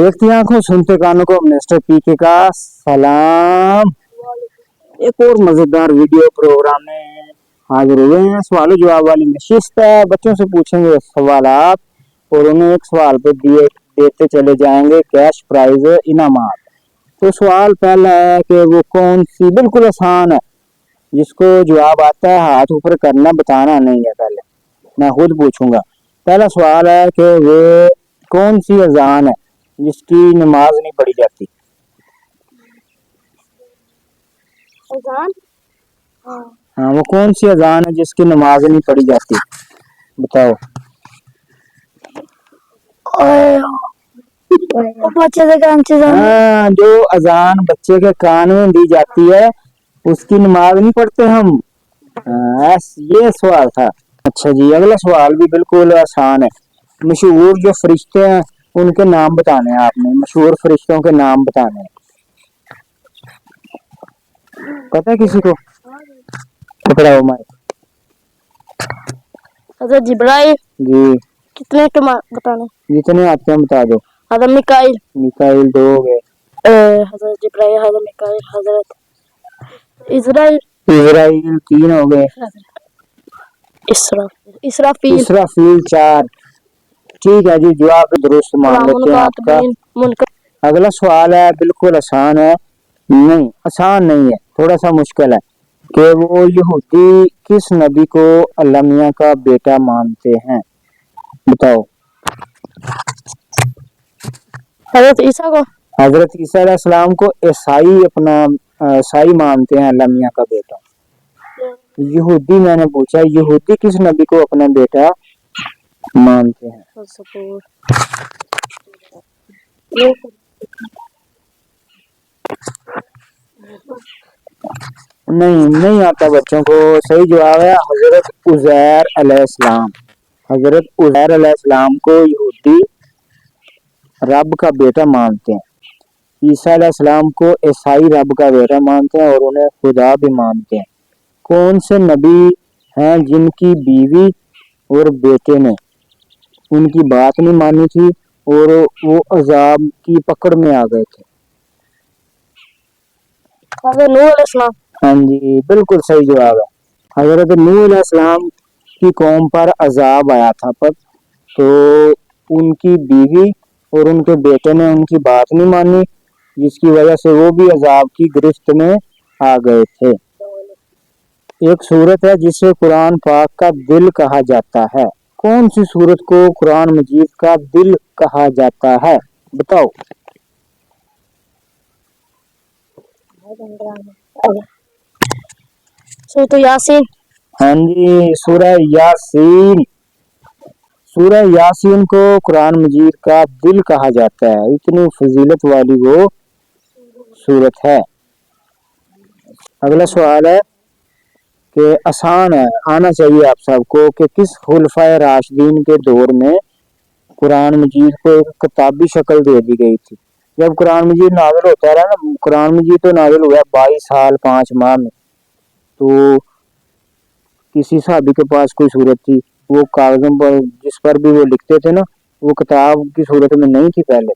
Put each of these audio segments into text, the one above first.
देखती आंखों सुनते कानों को मिस्टर पीके का सलाम। एक और मजेदार वीडियो प्रोग्राम में हाजिर हुए हैं। सवाल जवाब वाली नशिस्त है। बच्चों से पूछेंगे सवालात और उन्हें एक सवाल पे दिए देते चले जाएंगे कैश प्राइज इनामात। तो सवाल पहला है कि वो कौन सी, बिल्कुल आसान है, जिसको जवाब आता है हाथ ऊपर करना, बताना नहीं है। पहले मैं खुद पूछूंगा। पहला सवाल है कि वो कौन सी अजान है जिसकी नमाज नहीं पढ़ी जाती। अजान? हाँ, वो कौन सी अजान है जिसकी नमाज नहीं पढ़ी जाती, बताओ। बच्चे से कान से हाँ, जो अजान बच्चे के कान में दी जाती है उसकी नमाज नहीं पढ़ते हम। ये सवाल था। अच्छा जी, अगला सवाल भी बिल्कुल आसान है। मशहूर जो फरिश्ते हैं उनके नाम बताने हैं आपने। मशहूर फरिश्तों के नाम बताने हैं, पता है किसी को? पकड़ा हो माइक। हज़रत जिब्राइल जी, कितने के बताने? जितने आते हैं बता दो। हज़रत मिकाइल। मिकाइल 2 हो गए। हज़रत जिब्राइल, हज़रत मिकाइल, हज़रत इज़राइल। इज़राइल 3 हो गए। इसराफील। इसराफील 4। ठीक है जी, जवाब दुरुस्त मान लेते हैं आपका। अगला सवाल है, बिल्कुल आसान है, नहीं आसान नहीं है, थोड़ा सा मुश्किल है कि वो यहूदी किस नबी को अल्लाह मियां का बेटा मानते हैं, बताओ। हज़रत ईसा को। हजरत ईसा अलैहिस्सलाम को ईसाई अपना ईसाई मानते हैं अल्लाह मियां का बेटा। यहूदी मैंने पूछा, यहूदी किस नबी को अपना बेटा मानते हैं। नहीं आता बच्चों को। सही जवाब है हजरत उज़ैर अलैहिस्सलाम। हजरत उज़ैर अलैहिस्सलाम को यहूदी रब का बेटा मानते हैं। ईसा अलैहिस्सलाम को ईसाई रब का बेटा मानते हैं और उन्हें खुदा भी मानते हैं। कौन से नबी हैं जिनकी बीवी और बेटे ने उनकी बात नहीं मानी थी और वो अजाब की पकड़ में आ गए थे? हज़रत नूह अलैहिस्सलाम। हाँ जी, बिल्कुल सही जवाब है। हजरत नूह अलैहिस्सलाम की कौम पर अजाब आया था, पर तो उनकी बीवी और उनके बेटे ने उनकी बात नहीं मानी, जिसकी वजह से वो भी अजाब की गिरफ्त में आ गए थे। एक सूरत है जिसे कुरान पाक का दिल कहा जाता है। कौन सी सूरत को कुरान मजीद का दिल कहा जाता है, बताओ। सूरत यासीन। हाँ जी, सूरह यासीन। सूरह यासीन को कुरान मजीद का दिल कहा जाता है, इतनी फजीलत वाली वो सूरत है। अगला सवाल है कि आसान है, आना चाहिए आप सबको, कि किस खुलफाए राशिदीन के दौर में कुरान मजीद को एक किताबी शक्ल दे दी गई थी। जब कुरान मजीद नाजिल होता रहा ना, कुरान मजीद तो नाजिल हुआ 22 साल 5 माह में, तो किसी साहबी के पास कोई सूरत थी, वो कागजों पर जिस पर भी वो लिखते थे ना, वो किताब की सूरत में नहीं थी। पहले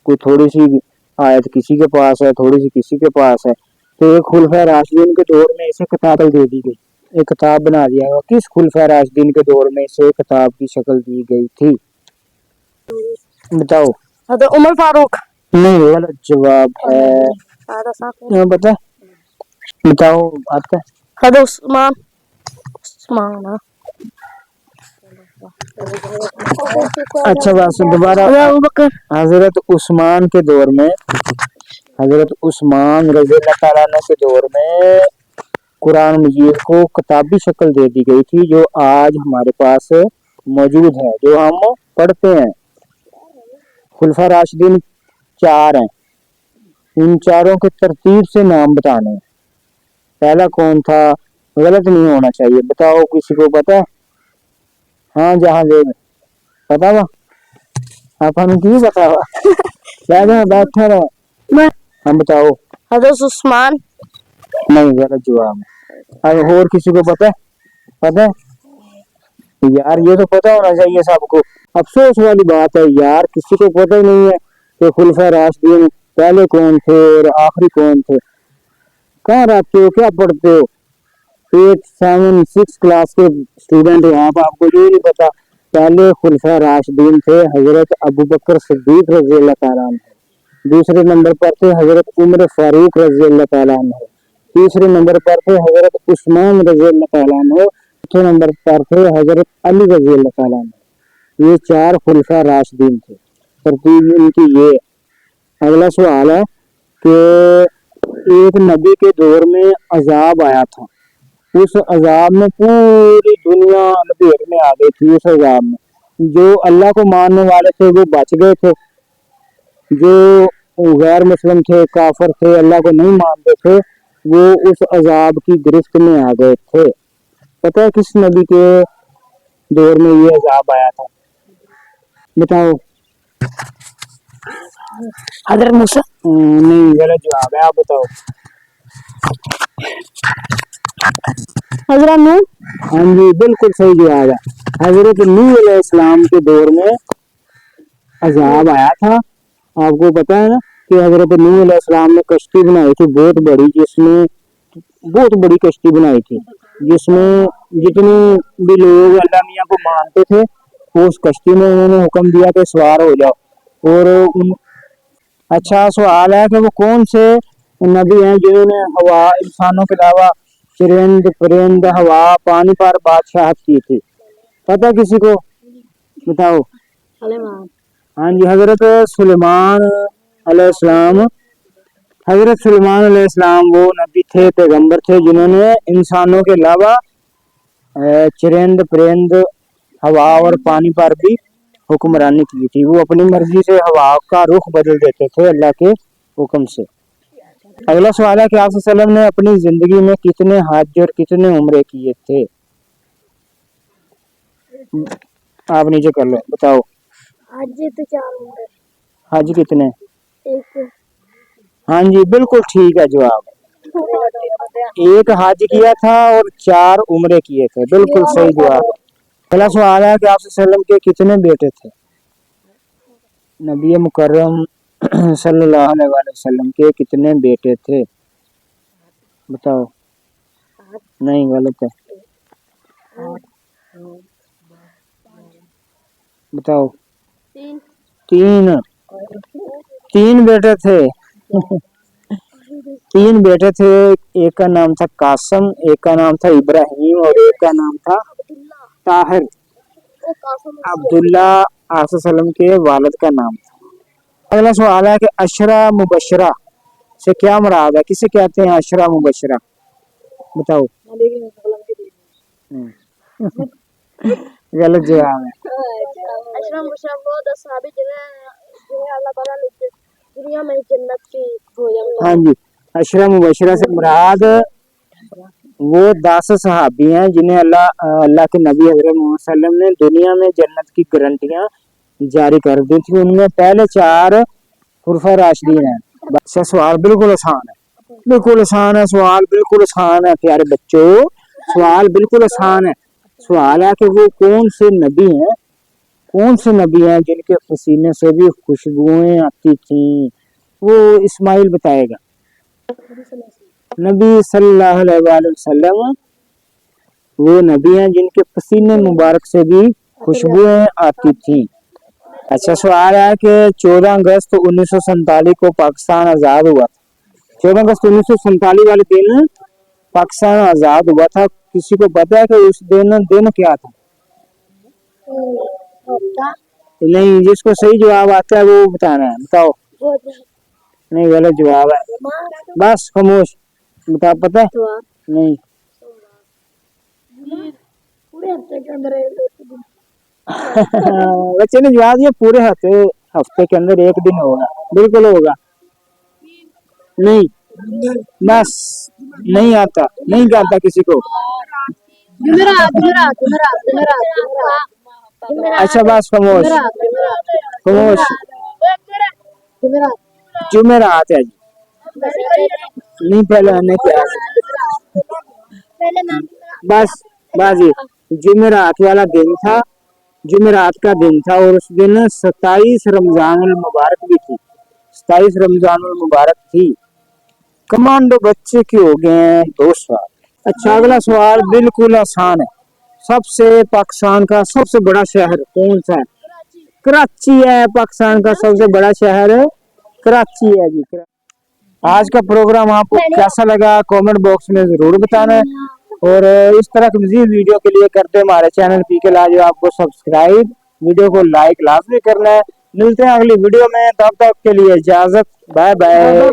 कोई थोड़ी सी आयत किसी के पास है, थोड़ी सी किसी के पास है, तो एक खुलफा राशिदीन के दौर में इसे किताब दे दी गई, एक किताब बना दिया गया। किस खुलफा राशिदीन के दौर में इसे किताब की शक्ल दी गई थी, बताओ। हज़रत उमर फारूक। नहीं, गलत जवाब है। बता, बताओ आपका। हज़रत उस्मान। अच्छा, बस दोबारा। हजरत उस्मान के दौर में, हजरत उस्मान रज़ी अल्लाह तआला अन्हु के दौर में कुरान मजीद को किताबी शक्ल दे दी गई थी, जो आज हमारे पास मौजूद है, जो हम पढ़ते हैं। खुलफा राशिदीन 4 हैं, इन चारों के तरतीब से नाम बताने हैं। पहला कौन था, गलत नहीं होना चाहिए, बताओ, किसी को पता है? हाँ, जहाँ दे पता हुआ आप हमें क्यों पता हुआ बैठा रहो। हम बताओ। हज़रत उस्मान। नहीं, गलत जवाब है। अब और किसी को पता है? पता है यार, ये तो पता होना चाहिए सबको। अफसोस वाली बात है यार, किसी को पता ही नहीं है। کہ خلفۂ راشدین پہلے کون تھے اور آخری کون تھے؟ کہاں رہتے ہو، کیا پڑھتے ہو؟ 8 7 6 کلاس کے اسٹوڈنٹ ہو آپ کو یہ نہیں پتا پہلے خلفۂ راشدین تھے حضرت ابو بکر صدیق رضی اللہ تعالیٰ عنہ، دوسرے نمبر پر تھے حضرت عمر فاروق رضی اللہ تعالیٰ عنہ، تیسرے نمبر پر تھے حضرت عثمان رضی اللہ تعالیٰ عنہ، چوتھے نمبر پر تھے حضرت علی رضی اللہ تعالیٰ عنہ۔ یہ 4 خلفۂ راشدین تھے، ترتیب ان کی یہ۔ اگلا سوال ہے کہ ایک نبی کے دور میں عذاب آیا تھا، اس عذاب میں پوری دنیا لپیٹ میں آ گئی تھی۔ اس عذاب میں جو اللہ کو ماننے والے تھے وہ بچ گئے تھے، جو غیر مسلم تھے، کافر تھے، اللہ کو نہیں مانتے تھے، وہ اس عذاب کی گرفت میں آ گئے تھے۔ پتہ ہے کس نبی کے دور میں یہ عذاب آیا تھا؟ بتاؤ۔ حضرت موسیٰ۔ نہیں، غلط جواب ہے، آپ بتاؤ۔ حضرت نوح۔ ہاں جی، بالکل صحیح جواب ہے۔ حضرت نوح علیہ السلام کے دور میں عذاب آیا تھا۔ آپ کو پتا ہے نا کہ حضرت نوح علیہ السلام نے کشتی بنائی تھی بہت بڑی، جس میں بہت بڑی کشتی بنائی تھی، جس میں جتنے بھی لوگ اللہ میاں کو مانتے تھے وہ اس کشتی میں انہوں نے حکم دیا کہ سوار ہو جاؤ۔ اور اچھا سوال ہے کہ وہ کون سے نبی ہیں جنہوں نے ہوا، انسانوں کے علاوہ چرند پرند، ہوا، پانی پر بادشاہت کی تھی؟ پتہ کسی کو؟ بتاؤ۔ ہاں جی، حضرت سلیمان علیہ السلام۔ حضرت سلیمان علیہ السلام وہ نبی تھے، پیغمبر تھے جنہوں نے انسانوں کے علاوہ چرند پرند، ہوا اور پانی پر بھی حکمرانی کی تھی۔ وہ اپنی مرضی سے ہوا کا رخ بدل دیتے تھے اللہ کے حکم سے۔ اگلا سوال ہے کہ آپ صلی اللہ علیہ وسلم نے اپنی زندگی میں کتنے حج اور کتنے عمرے کیے تھے؟ آپ نیچے کر لو، بتاؤ۔ حج کتنے؟ ہاں جی، بالکل ٹھیک ہے جواب۔ ایک حج کیا تھا اور 4 عمرے کیے تھے، بالکل صحیح جواب۔ اگلا سوال ہے کہ آپ صلی اللہ علیہ وسلم کے کتنے بیٹے تھے؟ نبی مکرم صلی اللہ علیہ وسلم کے کتنے بیٹے تھے؟ بتاؤ۔ نہیں، غلط ہے، بتاؤ۔ 3 بیٹے تھے۔ 3 بیٹے تھے، ایک کا نام تھا قاسم، ایک کا نام تھا ابراہیم اور ایک کا نام تھا طاہر۔ عبداللہ آپ صلی اللہ علیہ وسلم کے والد کا نام تھا۔ اگلا سوال ہے کہ عشرہ مبشرہ سے کیا مراد ہے؟ کسے کہتے ہیں عشرہ مبشرہ؟ بتاؤ۔ غلط جواب ہے۔ عشرہ مبشرہ وہ 10 صحابی جنہیں اللہ تعالیٰ نے دنیا میں جنت کی ہاں جی، عشرہ مبشرہ سے مراد وہ 10 صحابی ہیں جنہیں اللہ کے نبی حضرت محمد صلی اللہ علیہ وسلم نے دنیا میں جنت کی گارنٹیاں جاری کر دی تھی۔ ان میں پہلے 4 خلفائے راشدین ہیں۔ بس سوال بالکل آسان ہے، بالکل آسان ہے سوال، بالکل آسان ہے پیارے بچوں، سوال بالکل آسان ہے۔ سوال ہے کہ وہ کون سے نبی ہیں، کون سے نبی ہیں جن کے پسینے سے بھی خوشبوئیں آتی تھیں؟ وہ اسماعیل بتائے گا۔ نبی صلی اللہ علیہ وآلہ وسلم وہ نبی ہیں جن کے پسینے مبارک سے بھی خوشبوئیں آتی تھیں۔ اچھا سوال ہے کہ 14 اگست 1947 کو پاکستان آزاد ہوا تھا۔ 14 اگست 1947 والے دن پاکستان آزاد ہوا تھا، کسی کو پتا ہے کہ اس دن کیا تھا؟ نہیں، جس کو صحیح جواب آتا ہے وہ بتانا ہے، بتاؤ۔ نہیں، غلط جواب ہے، بس خاموش۔ بتا، پتا ہے؟ نہیں۔ بچے نے جواب دیا پورے ہفتے کے اندر ایک دن ہوگا، بالکل ہوگا۔ نہیں، بس نہیں آتا، نہیں جانتا کسی کو۔ اچھا بس خاموش خاموش۔ جمعرات ہے جی، نہیں پہلے آنے کیا، بس بازی جمعرات والا دن تھا، جمعرات کا دن تھا اور اس دن 27 رمضان المبارک بھی تھی۔ 27 रमजान मुबारक थी। कमांडो बच्चे के हो गए हैं 2 सवाल। अच्छा, अगला सवाल बिल्कुल आसान है। सबसे पाकिस्तान का सबसे बड़ा शहर कौन सा है? कराची है। पाकिस्तान का सबसे बड़ा शहर कराची है जी। आज का प्रोग्राम आपको कैसा लगा कमेंट बॉक्स में जरूर बताना है, और इस तरह की मजीद वीडियो के लिए करते हैं हमारे चैनल पीके लाजवाब आपको सब्सक्राइब, वीडियो को लाइक लाजमी करना है। मिलते हैं अगली वीडियो में, तब तक के लिए इजाजत, बाय बाय।